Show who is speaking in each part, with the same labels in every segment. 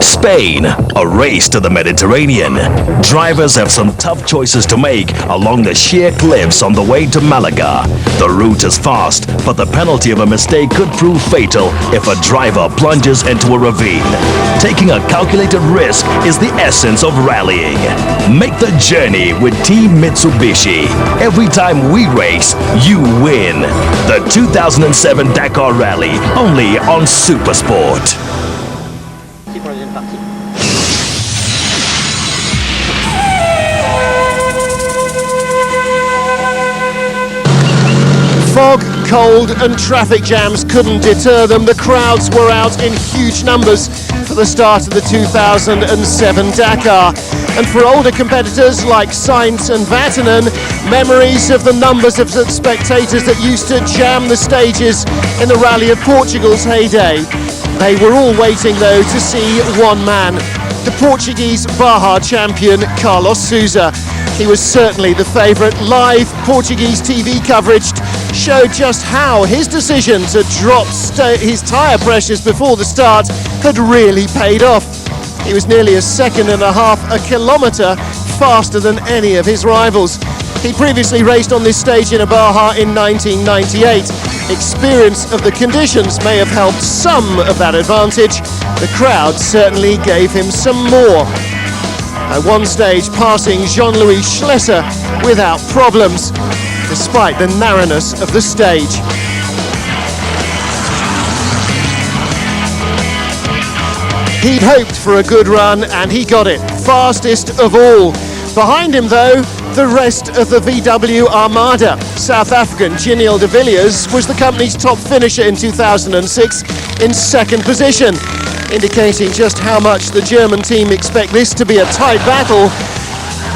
Speaker 1: Spain, a race to the Mediterranean. Drivers have some tough choices to make along the sheer cliffs on the way to Malaga. The route is fast, but the penalty of a mistake could prove fatal if a driver plunges into a ravine. Taking a calculated risk is the essence of rallying. Make the journey with Team Mitsubishi. Every time we race, you win. The 2007 Dakar Rally, only on Supersport.
Speaker 2: Fog, cold and traffic jams couldn't deter them. The crowds were out in huge numbers for the start of the 2007 Dakar. And for older competitors like Sainz and Vatanen, memories of the numbers of spectators that used to jam the stages in the Rally of Portugal's heyday. They were all waiting though to see one man, the Portuguese Baja champion Carlos Sousa. He was certainly the favourite. Live Portuguese TV coverage showed just how his decision to drop his tyre pressures before the start had really paid off. He was nearly a second and a half a kilometre faster than any of his rivals. He previously raced on this stage in a Baja in 1998. Experience of the conditions may have helped some of that advantage. The crowd certainly gave him some more. At one stage, passing Jean-Louis Schlesser without problems, despite the narrowness of the stage. He'd hoped for a good run, and he got it. Fastest of all. Behind him, though, the rest of the VW Armada. South African Giniel de Villiers was the company's top finisher in 2006 in second position, indicating just how much the German team expect this to be a tight battle.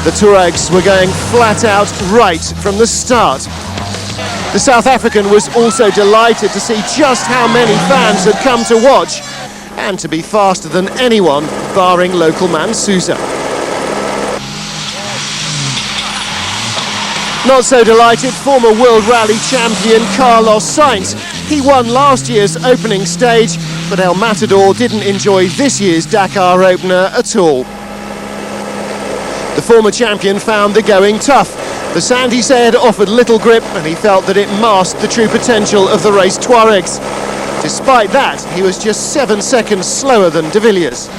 Speaker 2: The Tuaregs were going flat out right from the start. The South African was also delighted to see just how many fans had come to watch, and to be faster than anyone, barring local man Sousa. Not so delighted, former World Rally champion Carlos Sainz. He won last year's opening stage, but El Matador didn't enjoy this year's Dakar opener at all. The former champion found the going tough. The sand, he said, offered little grip, and he felt that it masked the true potential of the race Tuaregs. Despite that, he was just 7 seconds slower than de Villiers.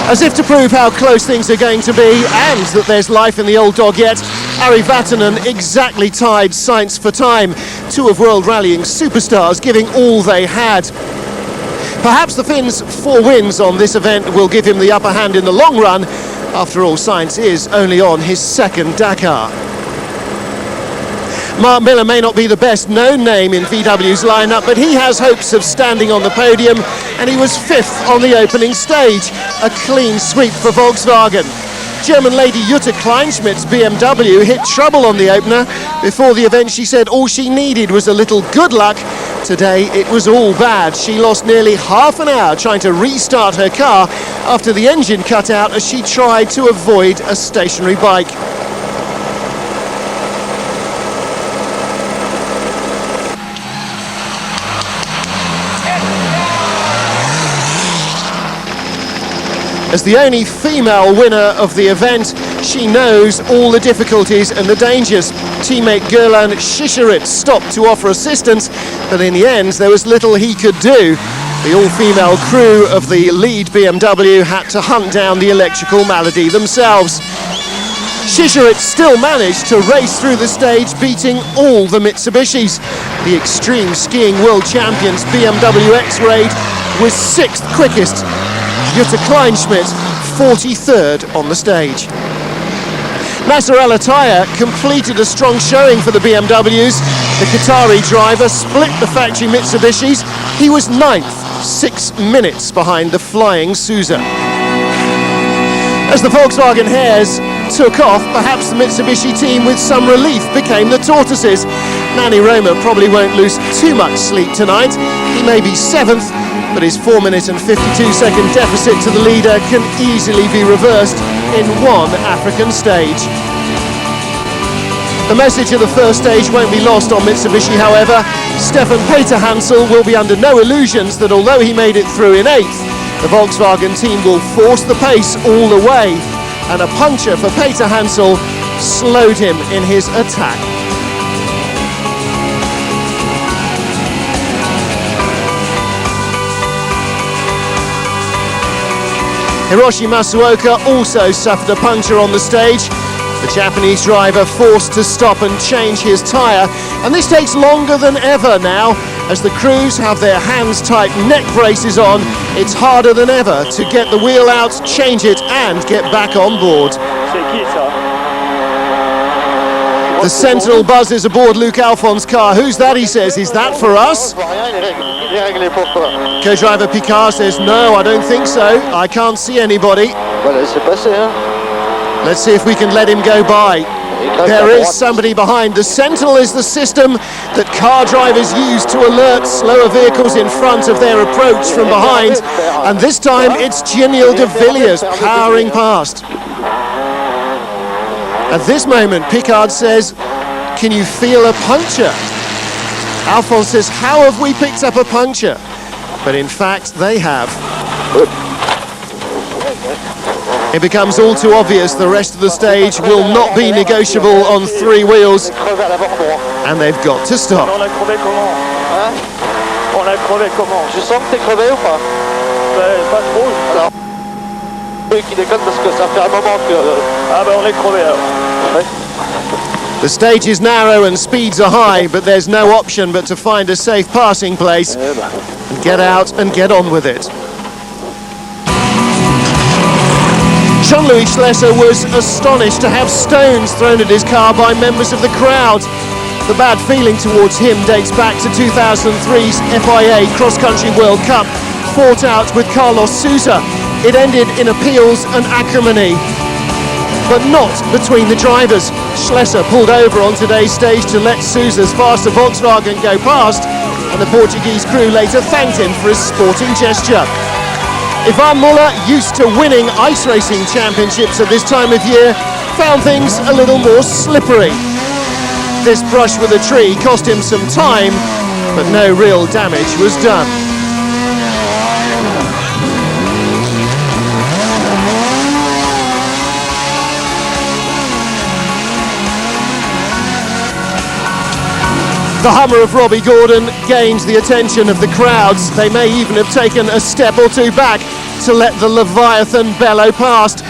Speaker 2: As if to prove how close things are going to be and that there's life in the old dog yet, Ari Vatanen exactly tied Sainz for time. Two of World Rallying superstars giving all they had. Perhaps the Finn's 4 wins on this event will give him the upper hand in the long run. After all, Sainz is only on his second Dakar. Mark Miller may not be the best known name in VW's lineup, but he has hopes of standing on the podium, and he was 5th on the opening stage. A clean sweep for Volkswagen. German lady Jutta Kleinschmidt's BMW hit trouble on the opener. Before the event, she said all she needed was a little good luck. Today, it was all bad. She lost nearly half an hour trying to restart her car after the engine cut out as she tried to avoid a stationary bike. As the only female winner of the event, she knows all the difficulties and the dangers. Teammate Gerlan Schischerit stopped to offer assistance, but in the end there was little he could do. The all-female crew of the lead BMW had to hunt down the electrical malady themselves. Schischerit still managed to race through the stage, beating all the Mitsubishis. The extreme skiing world champions BMW X-Raid was 6th quickest. Jutta Kleinschmidt, 43rd on the stage. Nasser Al Attiyah completed a strong showing for the BMWs. The Qatari driver split the factory Mitsubishis. He was 9th, 6 minutes behind the flying Sousa. As the Volkswagen Hares took off, perhaps the Mitsubishi team with some relief became the tortoises. Nani Roma probably won't lose too much sleep tonight. He may be 7th, but his 4-minute and 52-second deficit to the leader can easily be reversed in one African stage. The message of the first stage won't be lost on Mitsubishi, however. Stefan Peter Hansel will be under no illusions that although he made it through in 8th, The Volkswagen team will force the pace all the way, and a puncture for Peter Hansel slowed him in his attack. Hiroshi Masuoka also suffered a puncture on the stage. The Japanese driver forced to stop and change his tyre, and this takes longer than ever now. As the crews have their hands-tight neck braces on, it's harder than ever to get the wheel out, change it and get back on board. The Sentinel buzzes aboard Luke Alphon's car. Who's that, he says? Is that for us? Co-driver Picard says, no, I don't think so. I can't see anybody. Let's see if we can let him go by. There is somebody behind. The Sentinel is the system that car drivers use to alert slower vehicles in front of their approach from behind. And this time it's Genial de Villiers powering past. At this moment, Picard says, can you feel a puncture? Alphonse says, how have we picked up a puncture? But in fact, they have. It becomes all too obvious the rest of the stage will not be negotiable on three wheels, and they've got to stop. The stage is narrow and speeds are high, but there's no option but to find a safe passing place and get out and get on with it. Jean-Louis Schlesser was astonished to have stones thrown at his car by members of the crowd. The bad feeling towards him dates back to 2003's FIA Cross Country World Cup, fought out with Carlos Sousa. It ended in appeals and acrimony, but not between the drivers. Schlesser pulled over on today's stage to let Sousa's faster Volkswagen go past, and the Portuguese crew later thanked him for his sporting gesture. Ivan Muller, used to winning ice racing championships at this time of year, found things a little more slippery. This brush with a tree cost him some time, but no real damage was done. The Hummer of Robbie Gordon gained the attention of the crowds. They may even have taken a step or two back to let the Leviathan bellow past.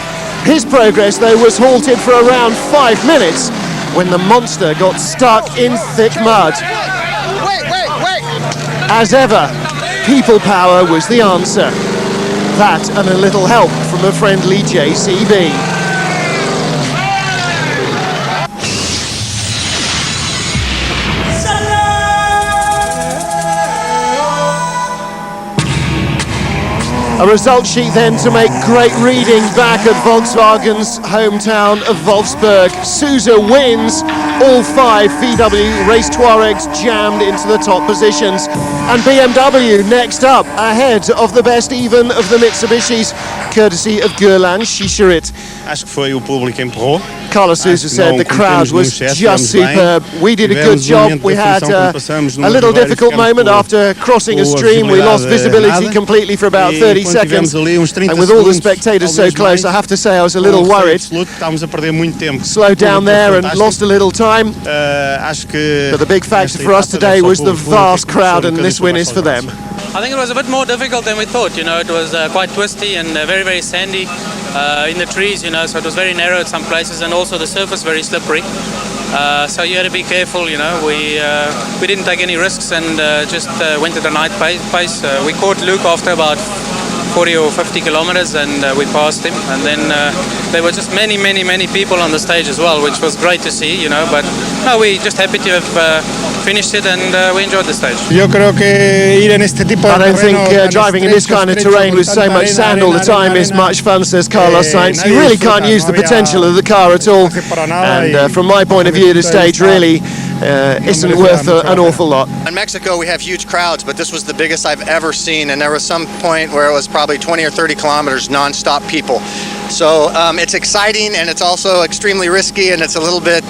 Speaker 2: His progress, though, was halted for around 5 minutes when the monster got stuck in thick mud. As ever, people power was the answer. That and a little help from a friendly JCB. A result sheet then to make great reading back at Volkswagen's hometown of Wolfsburg. Sousa wins. All 5 VW race Touaregs jammed into the top positions. And BMW next up, ahead of the best even of the Mitsubishis, courtesy of Guerlain Chicherit.
Speaker 3: Acho que foi o público que empurrou.
Speaker 2: Carlos Sousa said the crowd was just superb. We did a good job. We had a little difficult moment after crossing a stream. We lost visibility completely for about 30 seconds. And with all the spectators so close, I have to say I was a little worried. Slowed down there and lost a little time. But the big factor for us today was the vast crowd, and this win is for them.
Speaker 4: I think it was a bit more difficult than we thought. You know, it was quite twisty and very, very sandy in the trees, you know, so it was very narrow at some places, and also the surface very slippery. So you had to be careful, you know. We didn't take any risks and just went at a nice pace. We caught Luke after about 40 or 50 kilometers, and we passed him, and then there were just many people on the stage as well, which was great to see, you know. But no, we're just happy to have finished it, and we enjoyed the stage.
Speaker 2: I don't think driving in this kind of terrain with so much sand all the time is much fun, says Carlos Sainz. You really can't use the potential of the car at all, and from my point of view, the stage really isn't worth an awful lot.
Speaker 5: In Mexico we have huge crowds, but this was the biggest I've ever seen, and there was some point where it was probably 20 or 30 kilometers non-stop people. So it's exciting, and it's also extremely risky, and it's a little bit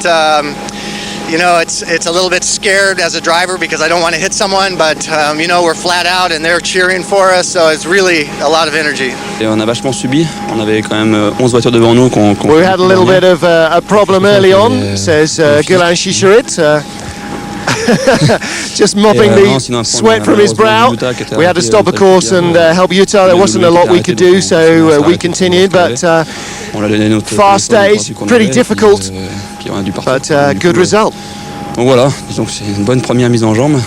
Speaker 5: you know, it's a little bit scared as a driver because I don't want to hit someone, but you know, we're flat out and they're cheering for us, so it's really a lot of energy.
Speaker 6: Et on a vachement subi. On avait quand même 11 voitures devant nous qu'on
Speaker 2: We had a little bit of a problem early on, says Gulen Chicherit. Just mopping the sweat from his brow. We had to stop a course and help Utah. There wasn't a lot we could do, so we continued, but fast days, pretty difficult, but good result.
Speaker 6: Donc voilà, disons que c'est une bonne première mise en jambe.